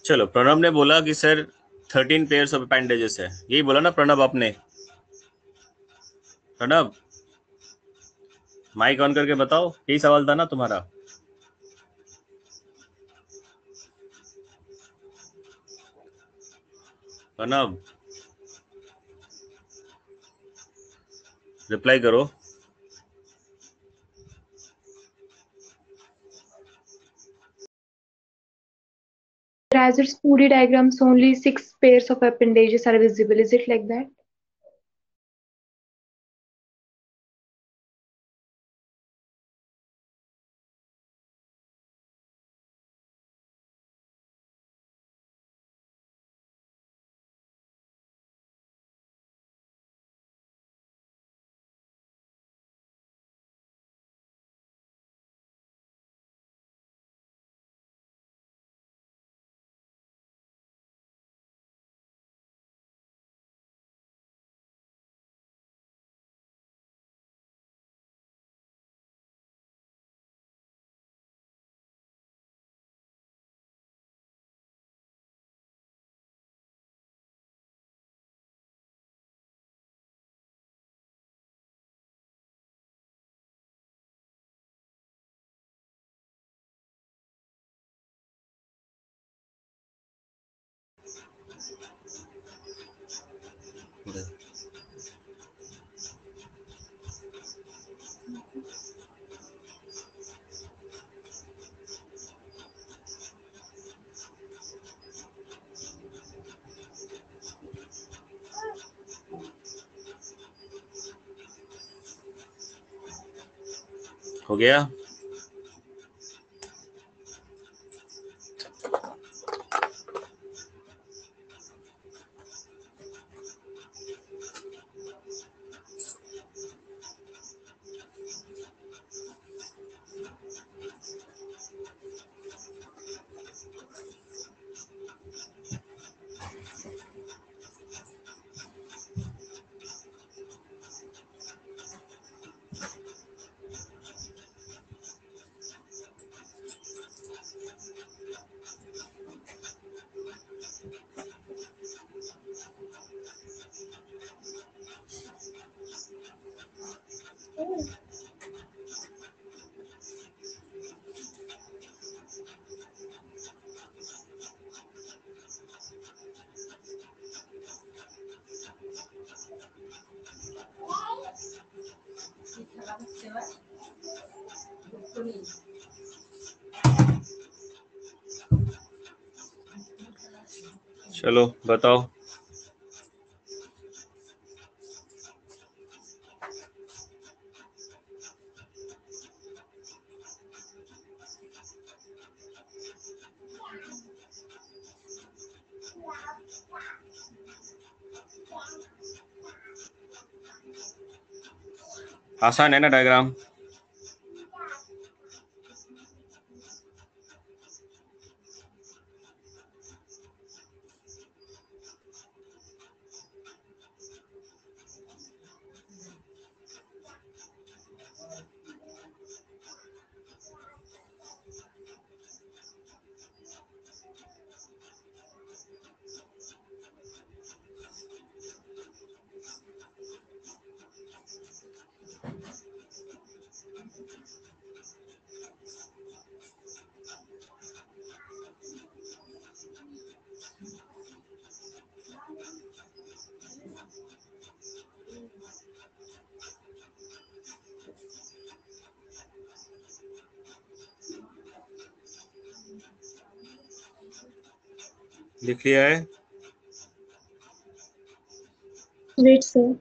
चलो, प्रणब ने बोला कि सर 13 पेयर्स ऑफ अपेंडेजेस है, यही बोला ना प्रणब आपने? प्रणब माइक ऑन करके बताओ, यही सवाल था ना तुम्हारा? प्रणब रिप्लाई करो। As its 2D diagrams, only 6 pairs of appendages are visible. Is it like that? हो गया? चलो बताओ। आसान है ना डायग्राम? लिख लिया है? Wait, sir.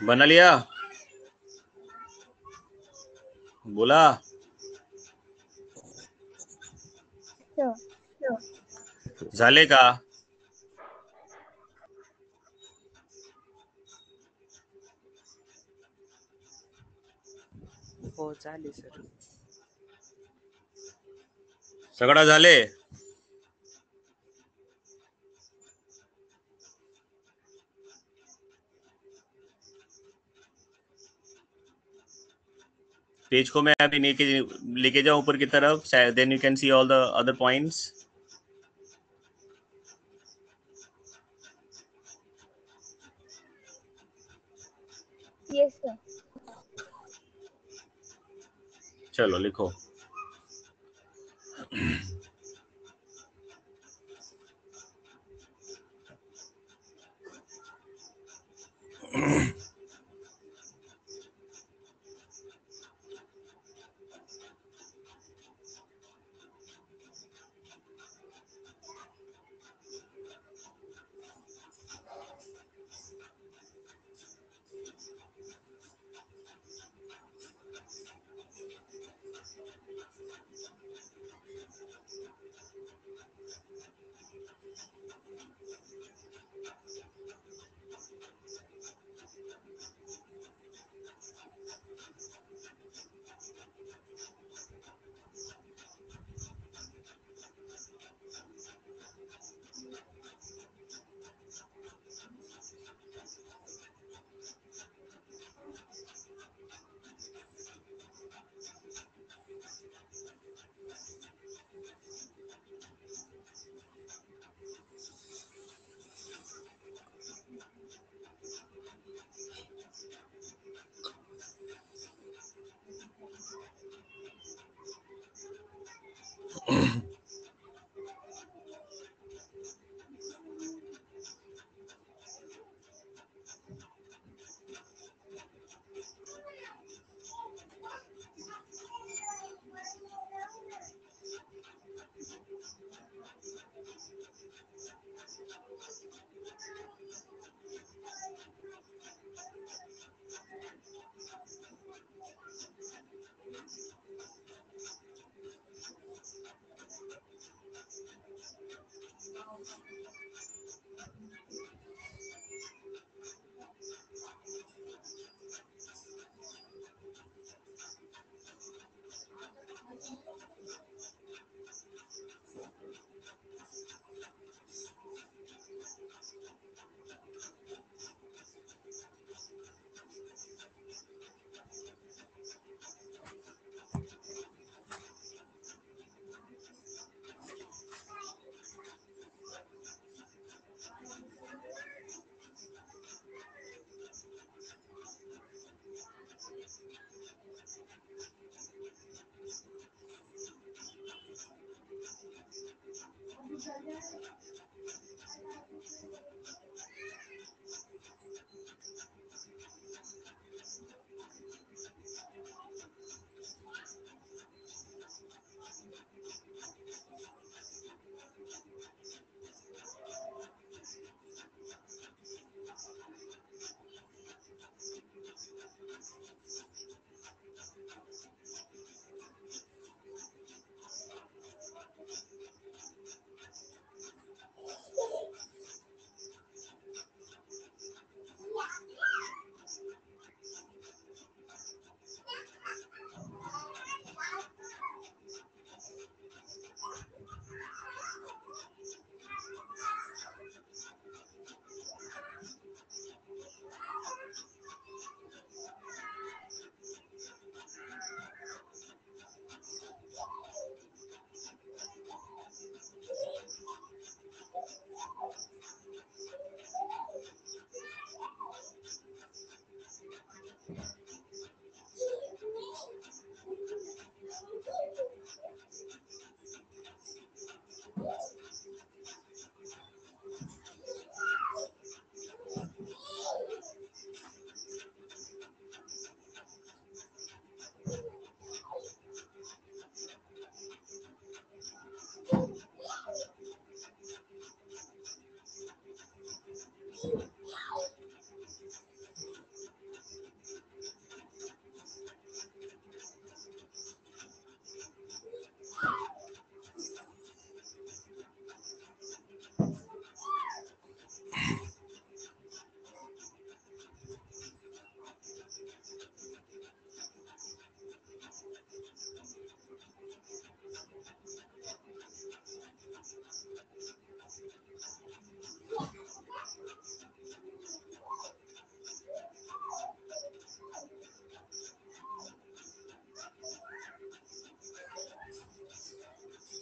बना लिया? बोला? झाले का? हो झाले सर. सगळं झाले? पेज को मैं अभी लेके जाऊं ऊपर की तरफ, then you can see all the other points. Yes sir. चलो लिखो.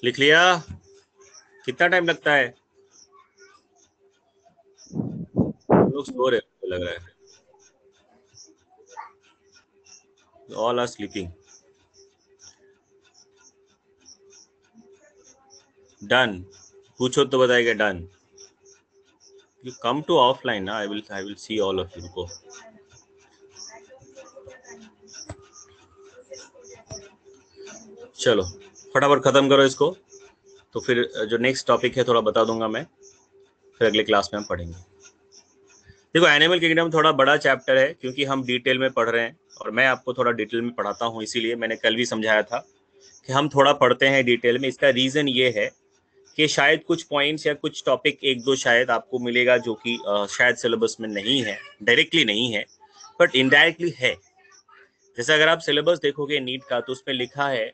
लिख लिया? कितना टाइम लगता है? लोग सो रहे हैं, लग रहा है। All are sleeping. डन? पूछो तो बताएगा done. You come to offline ना, I will see all of you को। चलो फटाफट खत्म करो इसको, तो फिर जो नेक्स्ट टॉपिक है थोड़ा बता दूंगा मैं, फिर अगले क्लास में हम पढ़ेंगे। देखो एनिमल किंगडम थोड़ा बड़ा चैप्टर है क्योंकि हम डिटेल में पढ़ रहे हैं और मैं आपको थोड़ा डिटेल में पढ़ाता हूँ, इसीलिए मैंने कल भी समझाया था कि हम थोड़ा पढ़ते हैं डिटेल में। इसका रीज़न ये है कि शायद कुछ पॉइंट्स या कुछ टॉपिक एक दो शायद आपको मिलेगा जो कि शायद सिलेबस में नहीं है, डायरेक्टली नहीं है बट इनडायरेक्टली है। जैसे अगर आप सिलेबस देखोगे नीट का तो उसमें लिखा है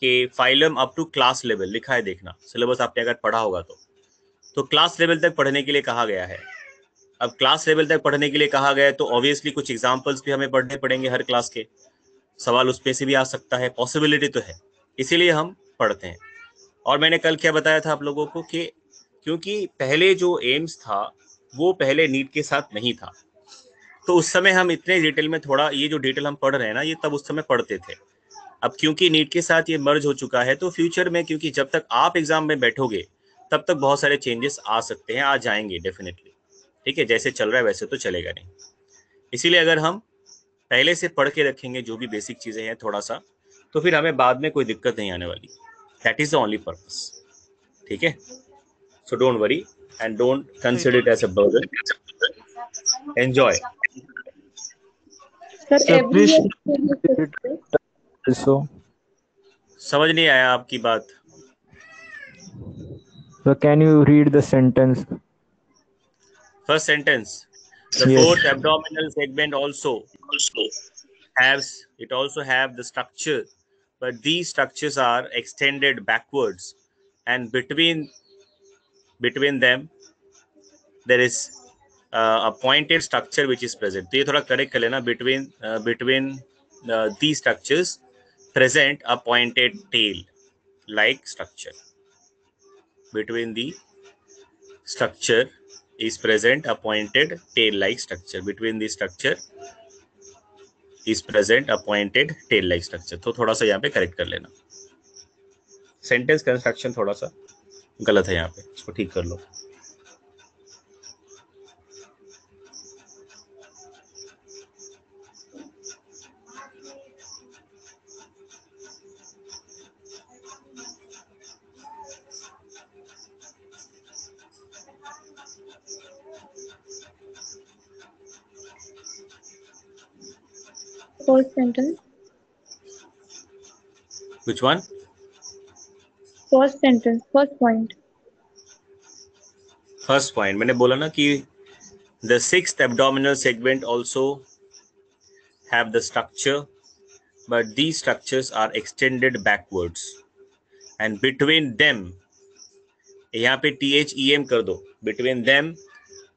कि phylum up to class level लिखा है, देखना सिलेबस आपने अगर पढ़ा होगा तो क्लास लेवल तक पढ़ने के लिए कहा गया है। अब क्लास लेवल तक पढ़ने के लिए कहा गया है तो ऑब्वियसली कुछ एग्जाम्पल्स भी हमें पढ़ने पड़ेंगे हर क्लास के, सवाल उसमें से भी आ सकता है, पॉसिबिलिटी तो है, इसीलिए हम पढ़ते हैं। और मैंने कल क्या बताया था आप लोगों को कि क्योंकि पहले जो एम्स था वो पहले नीट के साथ नहीं था, तो उस समय हम इतने डिटेल में, थोड़ा ये जो डिटेल हम पढ़ रहे हैं ना ये तब उस समय पढ़ते थे। अब क्योंकि नीट के साथ ये मर्ज हो चुका है तो फ्यूचर में, क्योंकि जब तक आप एग्जाम में बैठोगे तब तक बहुत सारे चेंजेस आ सकते हैं, आ जाएंगे डेफिनेटली। ठीक है, जैसे चल रहा है वैसे तो चलेगा नहीं, इसीलिए अगर हम पहले से पढ़ के रखेंगे जो भी बेसिक चीजें हैं थोड़ा सा, तो फिर हमें बाद में कोई दिक्कत नहीं आने वाली। That is the only purpose. ठीक है, so don't worry and don't consider it as a burden, enjoy. Sir, Sir, every please year changes the syllabus. also. समझ नहीं आया आपकी बात? So can you read the sentence? First sentence, the Yes. Fourth abdominal segment also have the structure, but these structures are extended backwards, and between them there is a pointed structure which is present. तो ये थोड़ा correct कर लेना, between these structures present a pointed tail like structure. Between the structure is present a pointed tail like structure. Between the structure is present a pointed tail like structure. तो थोड़ा सा यहाँ पे करेक्ट कर लेना, sentence construction थोड़ा सा गलत है यहाँ पे, इसको ठीक कर लो। First sentence. Which one? First sentence. First point. First point मैंने बोला ना कि the sixth abdominal segment also have the structure, but these structures are extended backwards, and between them, यहाँ पे THEM कर दो, between them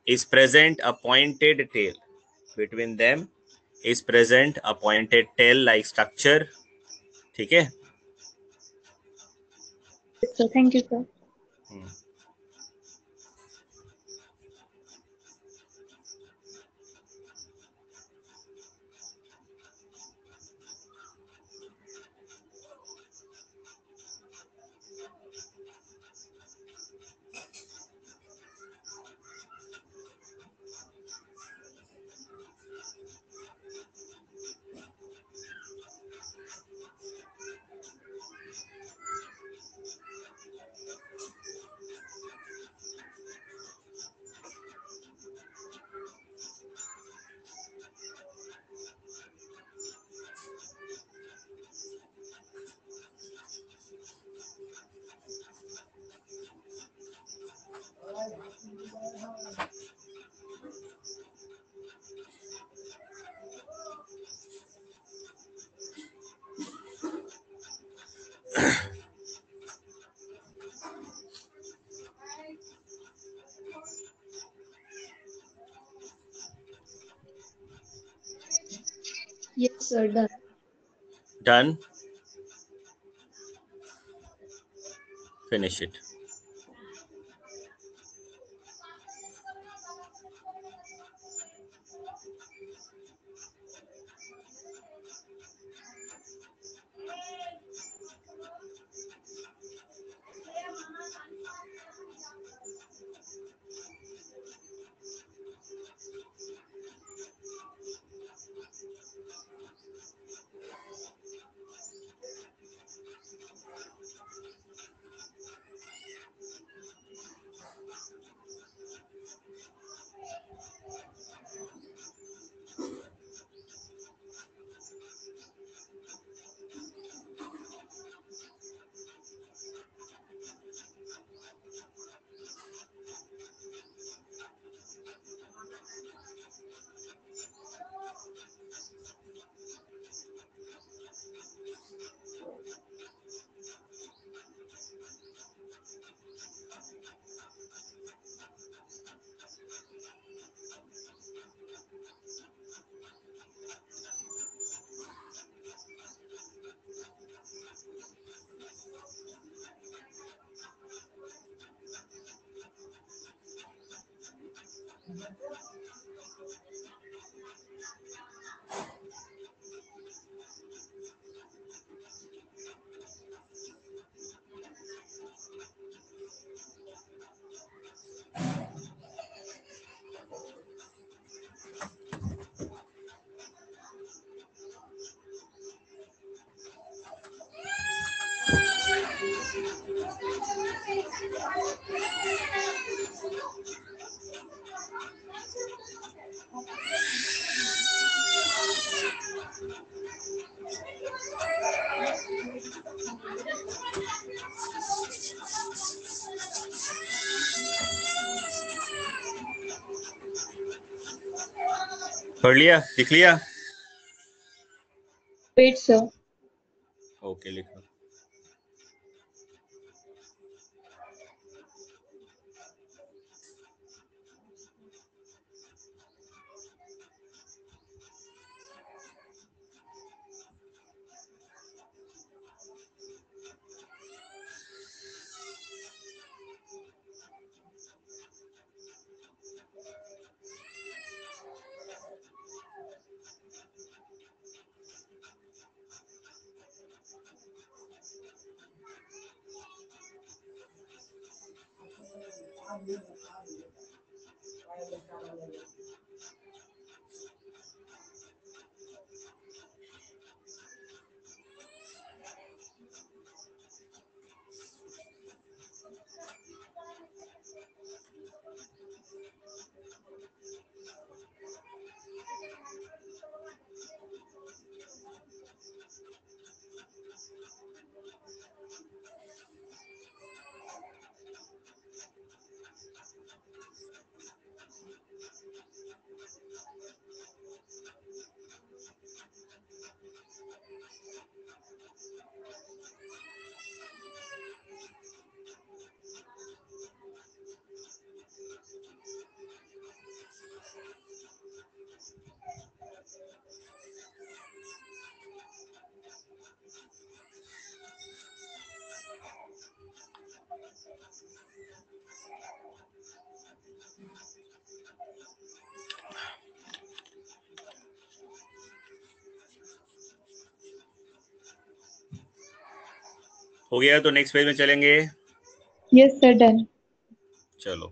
is present a pointed tail. Between them is present a pointed tail like structure. ठीक है? Yes, sir. Thank you, sir. Yes, sir. Done. Done. finish it. पढ़ लिया, लिख लिया? Wait, sir. ओके, लिख लो। हो गया तो नेक्स्ट पेज में चलेंगे। Yes, sir. Done. चलो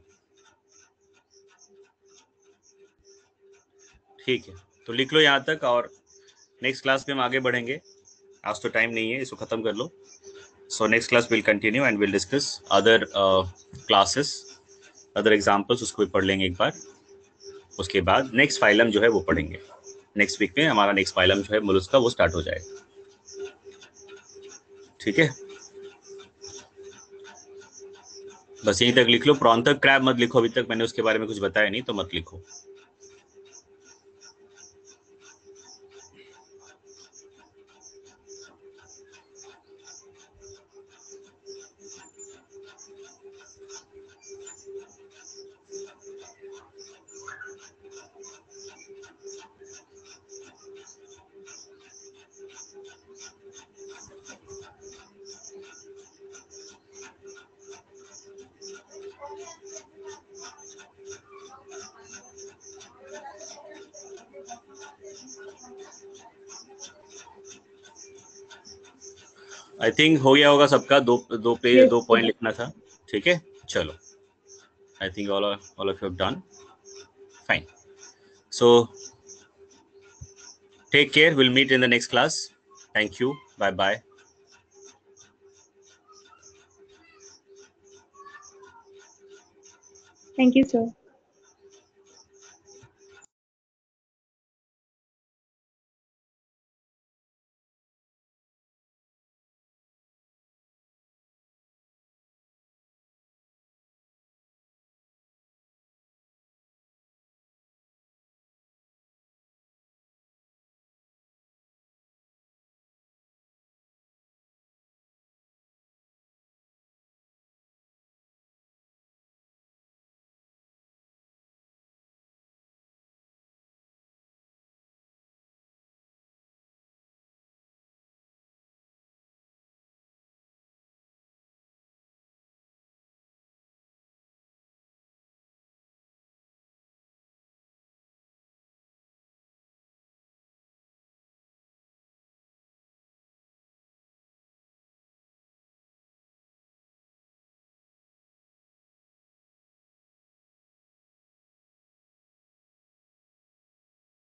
ठीक है, तो लिख लो यहाँ तक और नेक्स्ट क्लास में हम आगे बढ़ेंगे। आज तो टाइम नहीं है, इसको खत्म कर लो। So next class will continue and will discuss other classes, other examples, उसको भी पढ़ लेंगे एक बार। उसके बाद नेक्स्ट फाइलम जो है वो पढ़ेंगे। नेक्स्ट वीक में हमारा नेक्स्ट फाइलम जो है मोलस्का वो स्टार्ट हो जाएगा। ठीक है, बस यहीं तक लिख लो। प्रॉन तक, क्रैब मत लिखो, अभी तक मैंने उसके बारे में कुछ बताया नहीं तो मत लिखो। आई थिंक हो गया होगा सबका, दो पेज Yes, दो sir. पॉइंट लिखना था, ठीक है, चलो, I think all of you have done fine. So take care, we'll meet in the next class. Thank you, bye bye. Thank you, sir.